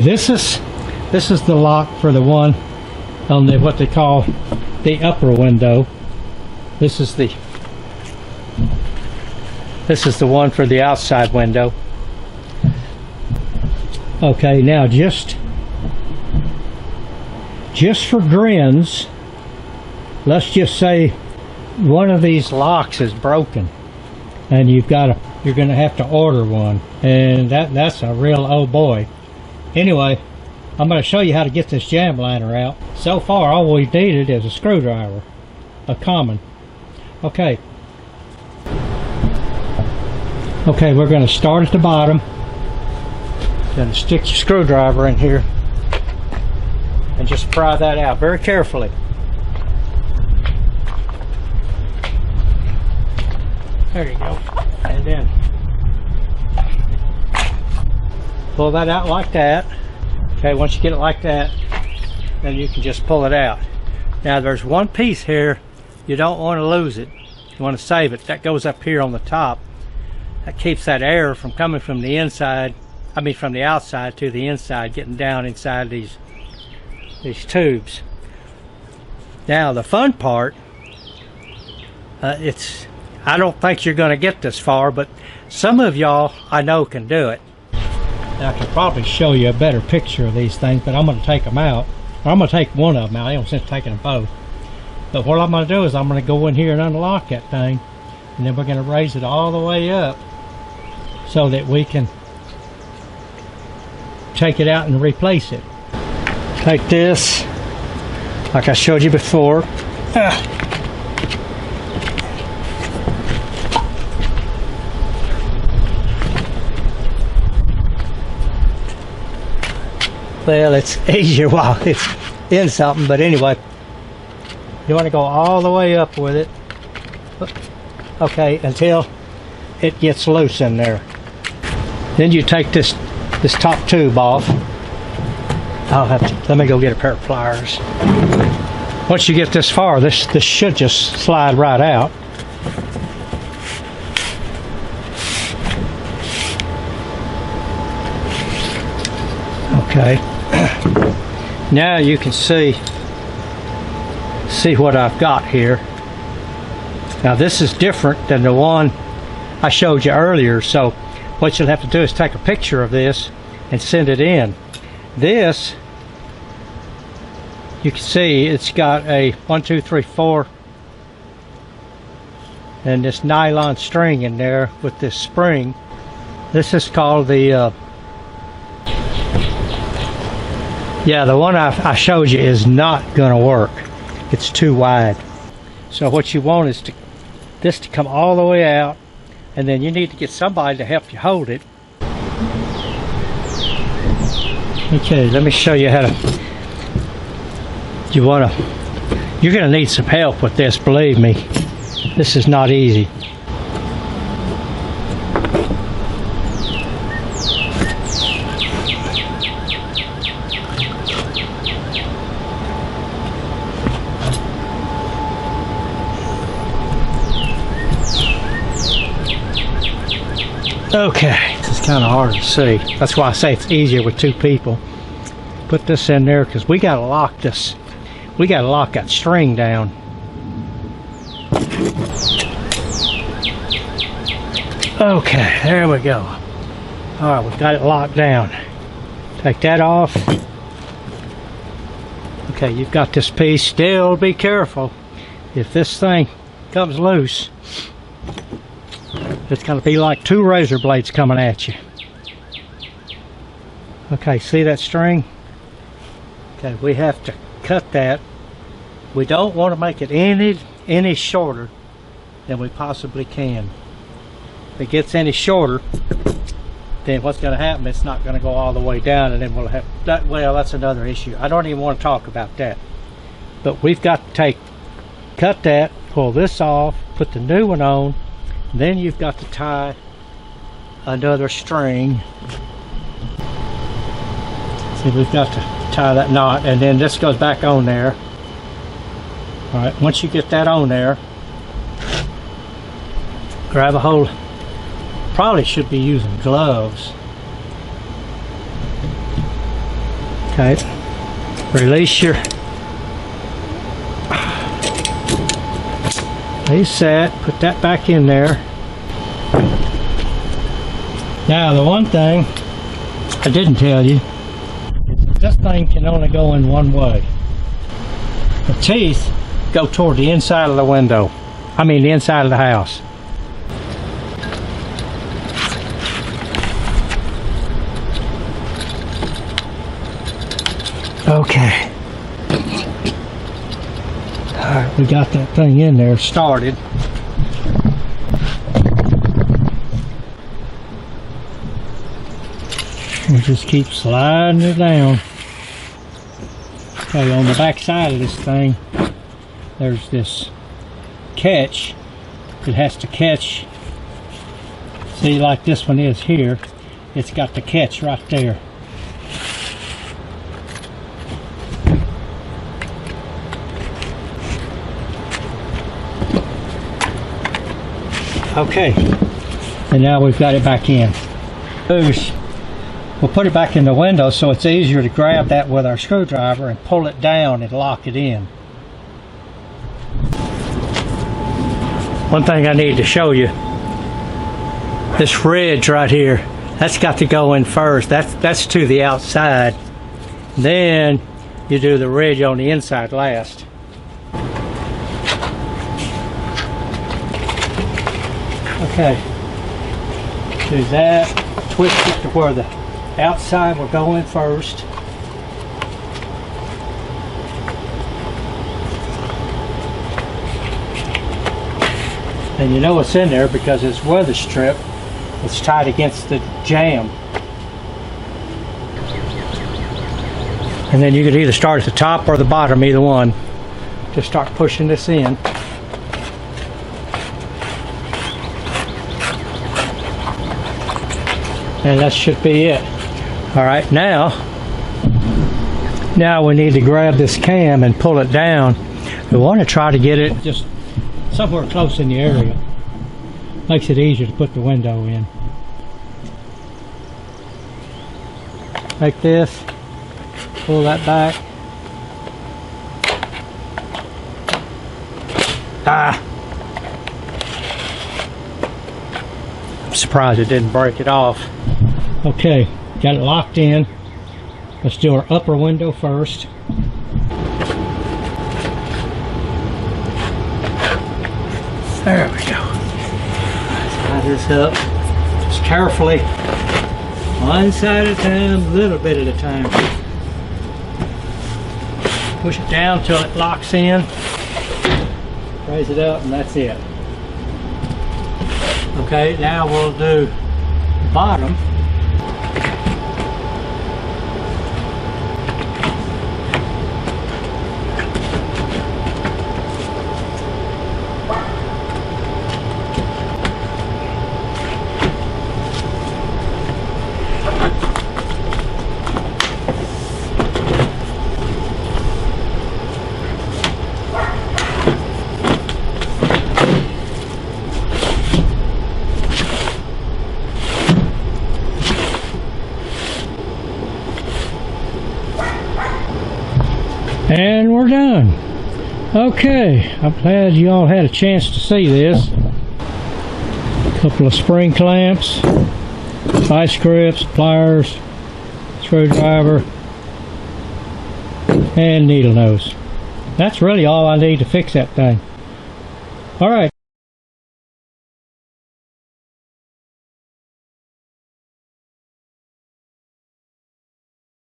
This is the lock for the one on the what they call the upper window. This is the one for the outside window. Okay, now just for grins, let's just say one of these locks is broken and you're gonna have to order one, and that's a real oh boy. Anyway, I'm going to show you how to get this jamb liner out. So far all we needed is a screwdriver, a common. Okay, we're going to start at the bottom. Going to stick your screwdriver in here and just pry that out very carefully. There you go. And then pull that out like that. Okay, once you get it like that, then you can just pull it out. Now there's one piece here, you don't want to lose it. You want to save it. That goes up here on the top. That keeps that air from coming from the inside, from the outside to the inside, getting down inside these tubes. Now the fun part, I don't think you're going to get this far, but some of y'all I know can do it. And I could probably show you a better picture of these things, but I'm going to take them out. Or I'm going to take one of them out. I don't sense taking them both. But what I'm going to do is I'm going to go in here and unlock that thing, and then we're going to raise it all the way up so that we can take it out and replace it. Take this, like I showed you before. Well, it's easier while it's in something, but anyway, you want to go all the way up with it. Okay, until it gets loose in there. Then you take this top tube off. Let me go get a pair of pliers. Once you get this far, this should just slide right out. Okay. Now you can see what I've got here. Now this is different than the one I showed you earlier, so what you'll have to do is take a picture of this and send it in. This, you can see it's got a 1, 2, 3, 4 and this nylon string in there with this spring. This is called the the one I showed you is not going to work. It's too wide. So what you want is this to come all the way out, and then you need to get somebody to help you hold it. Okay, let me show you how to. You're going to need some help with this, believe me. This is not easy. Okay, this is kind of hard to see. That's why I say it's easier with two people. Put this in there because we got to lock this. We got to lock that string down. Okay, there we go. All right, we've got it locked down. Take that off. Okay, you've got this piece. Still be careful. If this thing comes loose, it's going to be like two razor blades coming at you. Okay, see that string? Okay, we have to cut that. We don't want to make it any shorter than we possibly can. If it gets any shorter, then what's going to happen, it's not going to go all the way down, and then we'll have that. Well, that's another issue. I don't even want to talk about that. But we've got to cut that, pull this off, put the new one on. Then you've got to tie another string. See, we've got to tie that knot, and then this goes back on there. All right, once you get that on there, grab a hold. Probably should be using gloves. Okay, release that, put that back in there. Now the one thing I didn't tell you is that this thing can only go in one way. The teeth go toward the inside of the window. I mean the inside of the house. Okay. Alright, we got that thing in there started. We just keep sliding it down. Okay, on the back side of this thing, there's this catch. It has to catch. See, like this one is here. It's got the catch right there. Okay, and now we've got it back in. We'll put it back in the window so it's easier to grab that with our screwdriver and pull it down and lock it in. One thing I need to show you, this ridge right here, that's got to go in first. That's to the outside. Then you do the ridge on the inside last. Okay, do that, twist it to where the outside will go in first. And you know it's in there because it's weather strip. It's tied against the jamb. And then you could either start at the top or the bottom, either one. Just start pushing this in. And that should be it. All right, now we need to grab this cam and pull it down. We want to try to get it just somewhere close in the area. Makes it easier to put the window in. Like this. Pull that back. I'm surprised it didn't break it off. Okay, got it locked in. Let's do our upper window first. There we go. Let's tie this up. Just carefully. One side at a time, a little bit at a time. Push it down till it locks in. Raise it up and that's it. Okay, now we'll do the bottom. And we're done. Okay, I'm glad you all had a chance to see this. A couple of spring clamps, vice grips, pliers, screwdriver, and needle nose. That's really all I need to fix that thing. Alright.